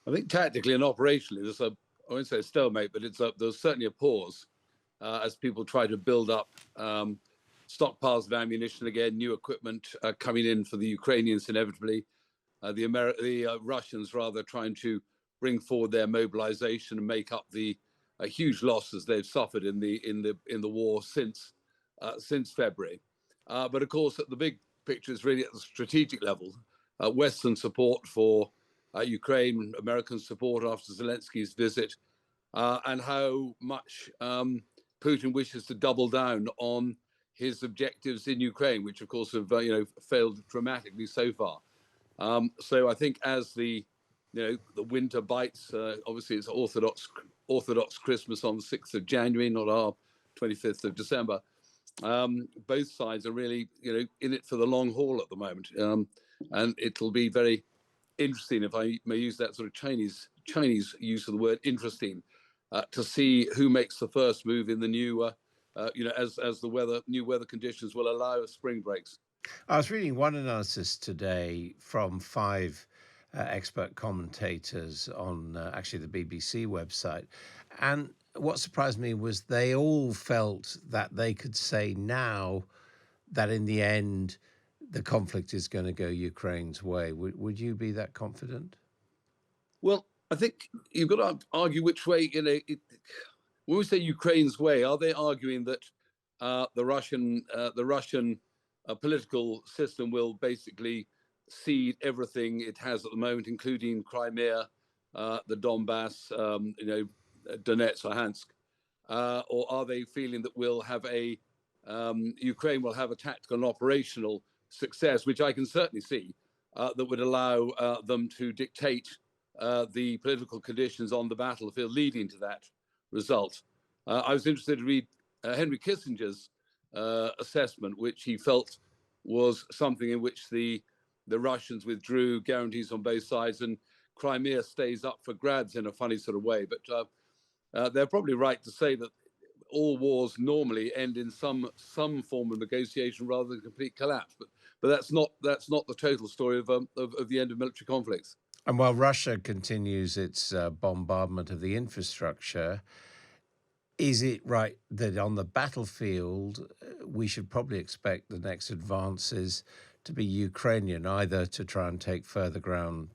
I think tactically and operationally, I won't say a stalemate, but there's certainly a pause as people try to build up stockpiles of ammunition again, new equipment coming in for the Ukrainians inevitably. The Russians rather trying to bring forward their mobilization and make up the huge losses they've suffered in the war since February. But of course, the big picture is really at the strategic level. Western support for Ukraine, American support after Zelensky's visit, and how much Putin wishes to double down on his objectives in Ukraine, which of course have failed dramatically so far. So I think as the winter bites, obviously it's Orthodox Christmas on the 6th of January, not our 25th of December. Both sides are really in it for the long haul at the moment, and it'll be very interesting, if I may use that sort of Chinese use of the word interesting, to see who makes the first move in the new as the new weather conditions will allow spring breaks. I was reading one analysis today from five expert commentators on actually the BBC website. And what surprised me was they all felt that they could say now that in the end, the conflict is going to go Ukraine's way. Would you be that confident? Well, I think you've got to argue which way, when we say Ukraine's way, are they arguing that the Russian political system will basically cede everything it has at the moment, including Crimea, the Donbass, Donetsk, Luhansk, or are they feeling that Ukraine will have a tactical and operational success, which I can certainly see, that would allow them to dictate the political conditions on the battlefield leading to that result? I was interested to read Henry Kissinger's assessment, which he felt was something in which the Russians withdrew guarantees on both sides, and Crimea stays up for grabs in a funny sort of way. But they're probably right to say that all wars normally end in some form of negotiation rather than complete collapse. But that's not the total story of the end of military conflicts. And while Russia continues its bombardment of the infrastructure, is it right that on the battlefield, we should probably expect the next advances to be Ukrainian, either to try and take further ground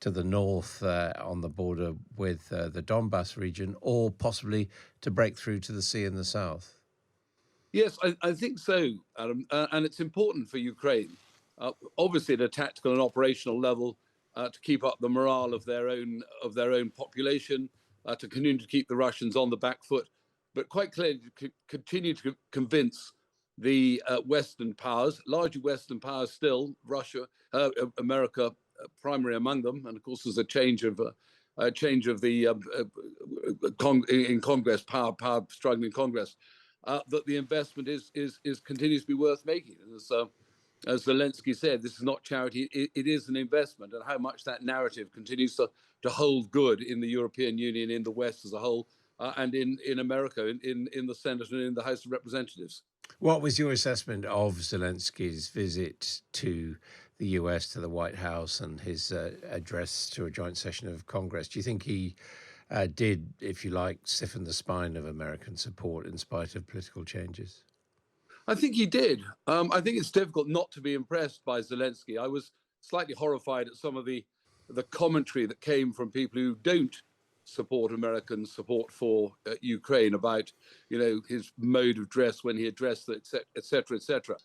to the north on the border with the Donbass region, or possibly to break through to the sea in the south? Yes, I think so, Adam. And it's important for Ukraine, obviously at a tactical and operational level, to keep up the morale of their own population, to continue to keep the Russians on the back foot, but quite clearly to continue to convince the Western powers, largely Western powers still, Russia, America, primary among them, and of course there's a change of the in Congress, power struggling in Congress, that the investment is continues to be worth making. And as Zelensky said, this is not charity; it is an investment, and how much that narrative continues to hold good in the European Union, in the West as a whole, and in America, in the Senate and in the House of Representatives. What was your assessment of Zelensky's visit to the US, to the White House, and his address to a joint session of Congress? Do you think he did, if you like, stiffen the spine of American support in spite of political changes? I think he did. I think it's difficult not to be impressed by Zelensky. I was slightly horrified at some of the commentary that came from people who don't support American support for Ukraine about, his mode of dress when he addressed it, et cetera, et cetera.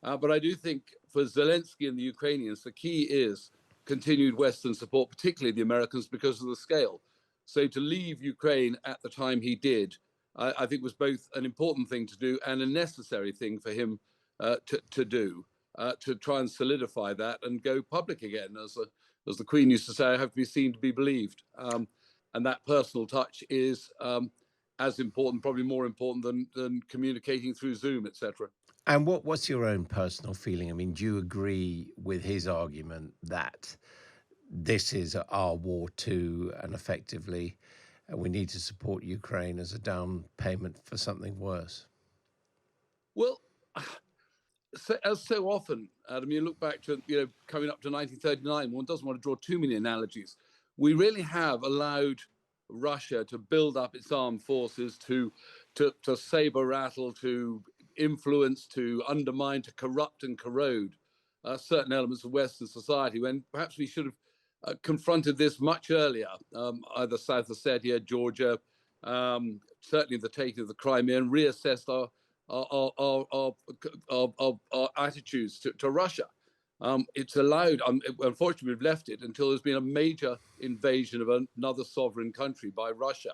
But I do think for Zelensky and the Ukrainians, the key is continued Western support, particularly the Americans, because of the scale. So to leave Ukraine at the time he did, I think was both an important thing to do and a necessary thing for him to do, to try and solidify that and go public again. As the Queen used to say, I have to be seen to be believed. And that personal touch is as important, probably more important than communicating through Zoom, etc. And what's your own personal feeling? I mean, do you agree with his argument that this is our war too, and effectively we need to support Ukraine as a down payment for something worse? Well, as so often, Adam, you look back to, coming up to 1939, one doesn't want to draw too many analogies. we really have allowed Russia to build up its armed forces, to saber rattle, to influence, to undermine, to corrupt and corrode certain elements of Western society, when perhaps we should have confronted this much earlier, either South Ossetia, Georgia, certainly the taking of the Crimea, and reassessed our attitudes to Russia. It's allowed, unfortunately, we've left it until there's been a major invasion of another sovereign country by Russia.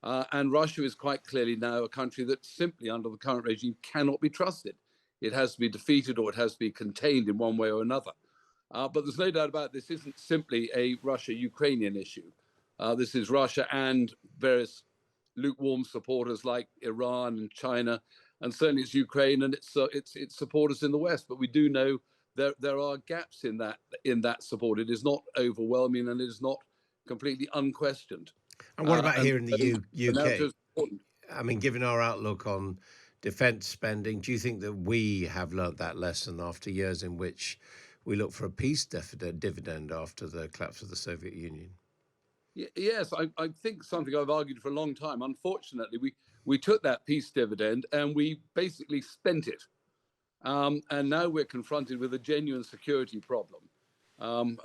And Russia is quite clearly now a country that simply, under the current regime, cannot be trusted. It has to be defeated or it has to be contained in one way or another. But there's no doubt about it, this isn't simply a Russia-Ukrainian issue. This is Russia and various lukewarm supporters like Iran and China, and certainly it's Ukraine and its supporters in the West. But we do know there are gaps in that support. It is not overwhelming and it is not completely unquestioned. And what about here in the UK? Important. I mean, given our outlook on defence spending, do you think that we have learnt that lesson after years in which we look for a peace dividend after the collapse of the Soviet Union? Yes, I think something I've argued for a long time. Unfortunately, we took that peace dividend and we basically spent it. And now we're confronted with a genuine security problem. I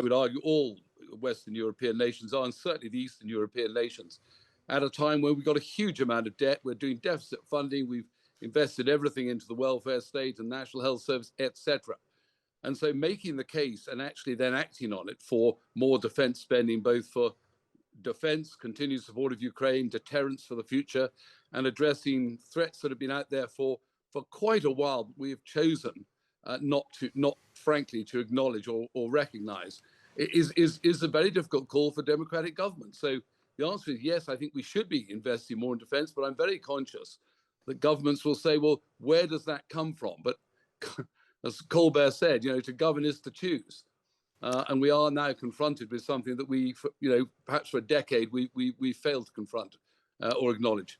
would argue all Western European nations are, and certainly the Eastern European nations, at a time when we've got a huge amount of debt. We're doing deficit funding. We've invested everything into the welfare state and national health service, etc. And so making the case and actually then acting on it for more defense spending, both for defense, continued support of Ukraine, deterrence for the future, and addressing threats that have been out there for quite a while, we have chosen not frankly to acknowledge or recognize, is a very difficult call for democratic government. So the answer is yes, I think we should be investing more in defense, but I'm very conscious that governments will say, well, where does that come from? But as Colbert said, to govern is to choose. And we are now confronted with something that we, perhaps for a decade, we failed to confront or acknowledge.